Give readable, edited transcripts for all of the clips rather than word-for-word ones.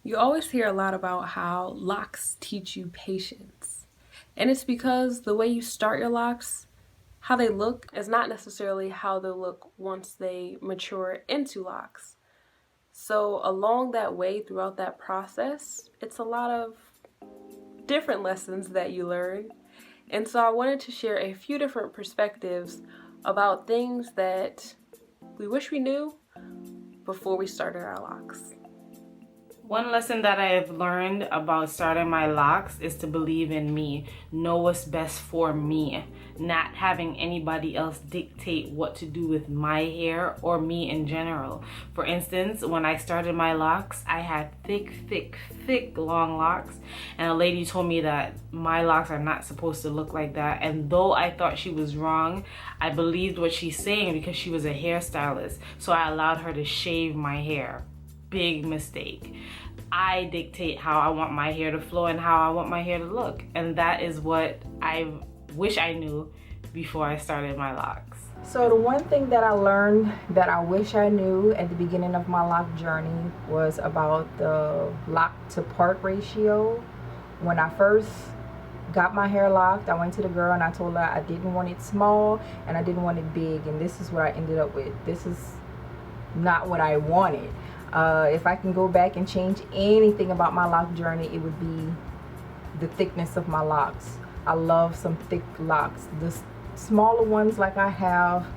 You always hear a lot about how locks teach you patience. And it's because the way you start your locks, how they look, is not necessarily how they look once they mature into locks. So, along that way, throughout that process, it's a lot of different lessons that you learn. And so, I wanted to share a few different perspectives about things that we wish we knew before we started our locks. One lesson that I have learned about starting my locks is to believe in me, know what's best for me, not having anybody else dictate what to do with my hair or me in general. For instance, when I started my locks, I had thick, long locks, and a lady told me that my locks are not supposed to look like that. And though I thought she was wrong, I believed what she's saying because she was a hairstylist, so I allowed her to shave my hair. Big mistake. I dictate how I want my hair to flow and how I want my hair to look, and that is what I wish I knew before I started my locks. So the one thing that I learned that I wish I knew at the beginning of my lock journey was about the lock to part ratio. When I first got my hair locked, I went to the girl and I told her I didn't want it small and I didn't want it big, and this is what I ended up with. This is not what I wanted. If I can go back and change anything about my lock journey, it would be the thickness of my locks. I love some thick locks. The smaller ones like I have,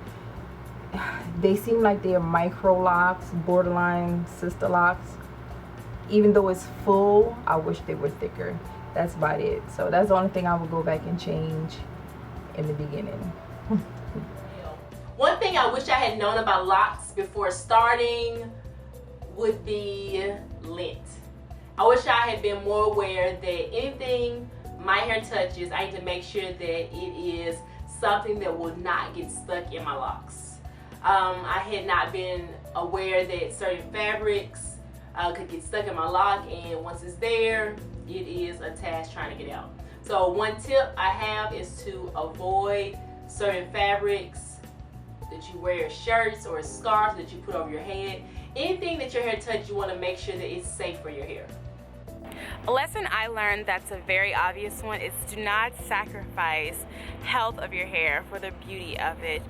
they seem like they're micro locks, borderline sister locks. Even though it's full, I wish they were thicker. That's about it. So that's the only thing I would go back and change in the beginning. One thing I wish I had known about locks before starting would be lint. I wish I had been more aware that anything my hair touches, I need to make sure that it is something that will not get stuck in my locks. I had not been aware that certain fabrics could get stuck in my lock, and once it's there, it is a task trying to get out. So one tip I have is to avoid certain fabrics that you wear, shirts or scarves that you put over your head. Anything that your hair touches, you want to make sure that it's safe for your hair. A lesson I learned that's a very obvious one is do not sacrifice health of your hair for the beauty of it.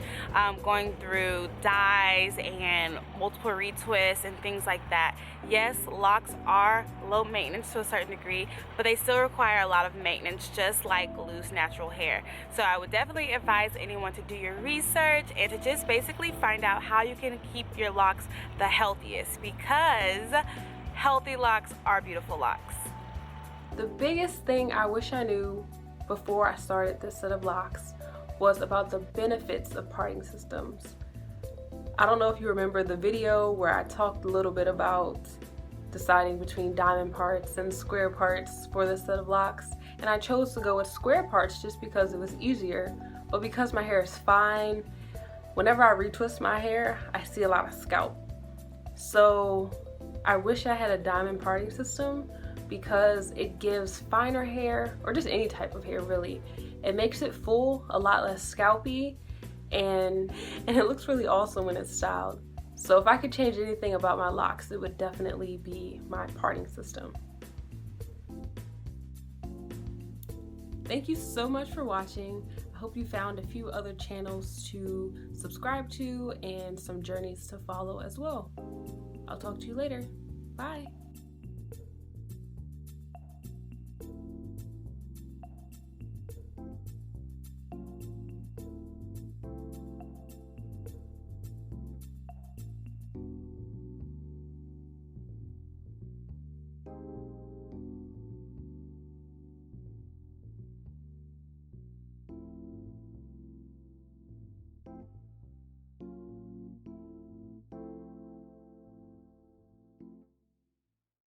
Going through dyes and multiple retwists and things like that. Yes, locks are low maintenance to a certain degree, but they still require a lot of maintenance, just like loose natural hair. So I would definitely advise anyone to do your research and to just basically find out how you can keep your locks the healthiest, because healthy locks are beautiful locks. The biggest thing I wish I knew before I started this set of locks was about the benefits of parting systems. I don't know if you remember the video where I talked a little bit about deciding between diamond parts and square parts for this set of locks, and I chose to go with square parts just because it was easier, but because my hair is fine, whenever I retwist my hair, I see a lot of scalp. So I wish I had a diamond parting system, because it gives finer hair, or just any type of hair really, it makes it full, a lot less scalpy, and it looks really awesome when it's styled. So if I could change anything about my locks, it would definitely be my parting system. Thank you so much for watching. I hope you found a few other channels to subscribe to and some journeys to follow as well. I'll talk to you later. Bye.